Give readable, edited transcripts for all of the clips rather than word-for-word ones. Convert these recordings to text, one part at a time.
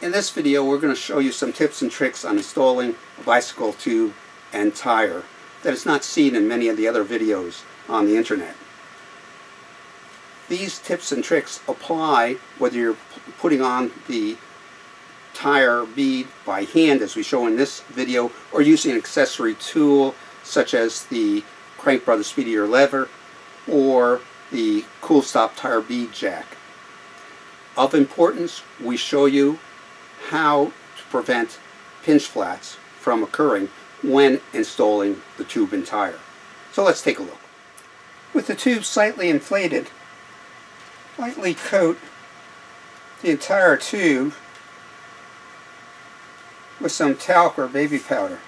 In this video, we're going to show you some tips and tricks on installing a bicycle tube and tire that is not seen in many of the other videos on the internet. These tips and tricks apply whether you're putting on the tire bead by hand, as we show in this video, or using an accessory tool such as the Crank Brothers Speedier Lever or the Kool tire bead jack. Of importance, we show you how to prevent pinch flats from occurring when installing the tube and tire. So let's take a look. With the tube slightly inflated, lightly coat the entire tube with some talc or baby powder.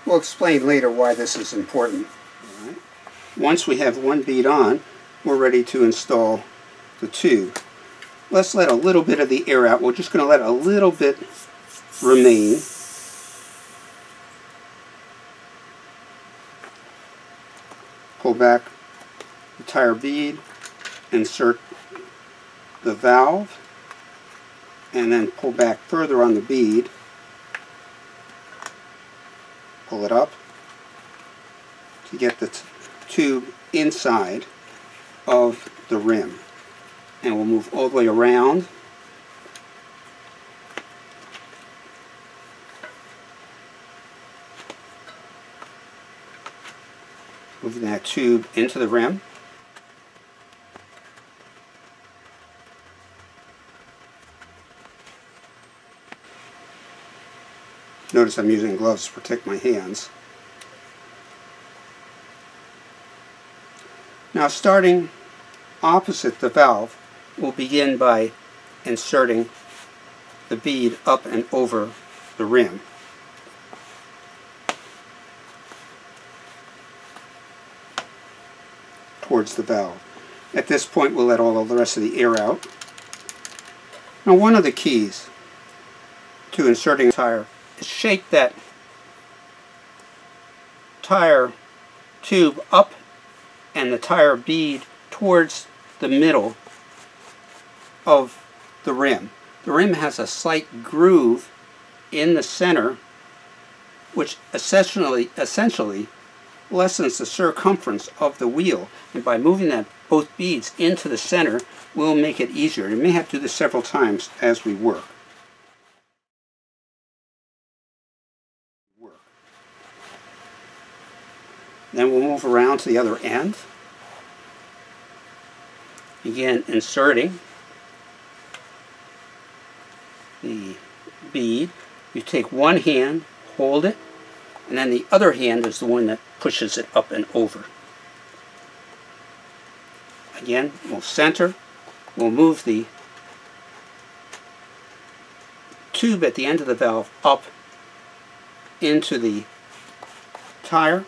We'll explain later why this is important. All right. Once we have one bead on, we're ready to install the tube. Let's let a little bit of the air out. We're just going to let a little bit remain. Pull back the tire bead, insert the valve, and then pull back further on the bead. Pull it up to get the tube inside of the rim. And we'll move all the way around. Moving that tube into the rim. Notice I'm using gloves to protect my hands. Now, starting opposite the valve, we'll begin by inserting the bead up and over the rim. Towards the valve. At this point, we'll let all of the rest of the air out. Now, one of the keys to inserting a tire is shake that tire tube up and the tire bead towards the middle of the rim. The rim has a slight groove in the center, which essentially lessens the circumference of the wheel. And by moving that both beads into the center, we'll make it easier. You may have to do this several times as we work. Then we'll move around to the other end. Begin inserting the bead. You take one hand, hold it, and then the other hand is the one that pushes it up and over. Again, we'll center. We'll move the tube at the end of the valve up into the tire.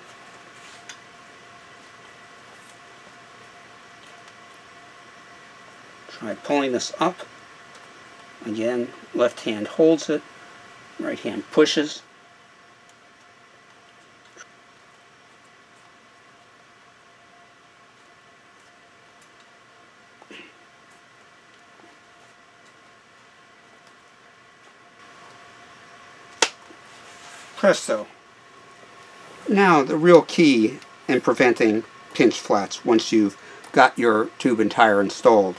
Try pulling this up. Again, left hand holds it, right hand pushes. Presto. Now the real key in preventing pinch flats once you've got your tube and tire installed.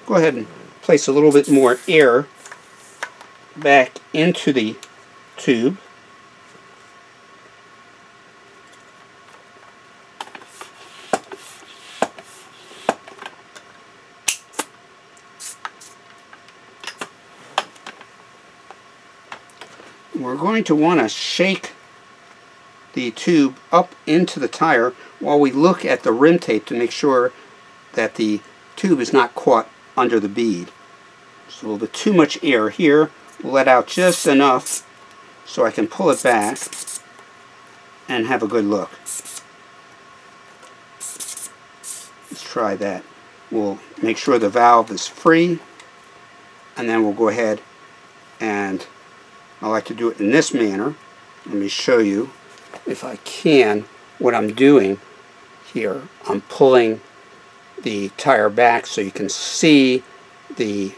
Go ahead and place a little bit more air back into the tube. We're going to want to shake the tube up into the tire while we look at the rim tape to make sure that the tube is not caught under the bead. There's a little bit too much air here. We'll let out just enough so I can pull it back and have a good look. Let's try that. We'll make sure the valve is free, and then we'll go ahead and I like to do it in this manner. Let me show you, if I can, what I'm doing here. I'm pulling the tire back so you can see the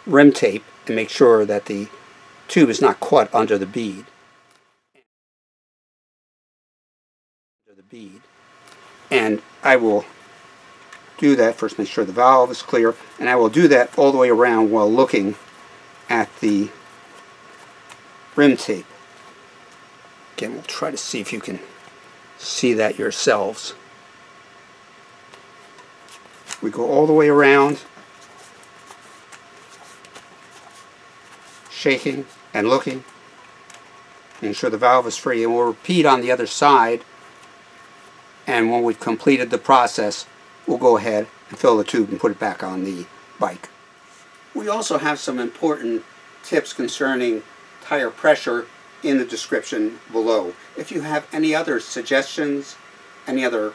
rim tape and make sure that the tube is not caught under the bead. And I will do that first, make sure the valve is clear, and I will do that all the way around while looking at the rim tape. Again, we'll try to see if you can see that yourselves. We go all the way around, shaking and looking, making sure the valve is free, and we'll repeat on the other side. And when we've completed the process, we'll go ahead and fill the tube and put it back on the bike. We also have some important tips concerning tire pressure in the description below. If you have any other suggestions, any other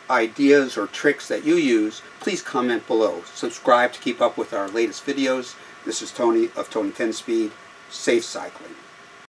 ideas or tricks that you use, please comment below. Subscribe to keep up with our latest videos. This is Tony of Tony 10 Speed. Safe cycling.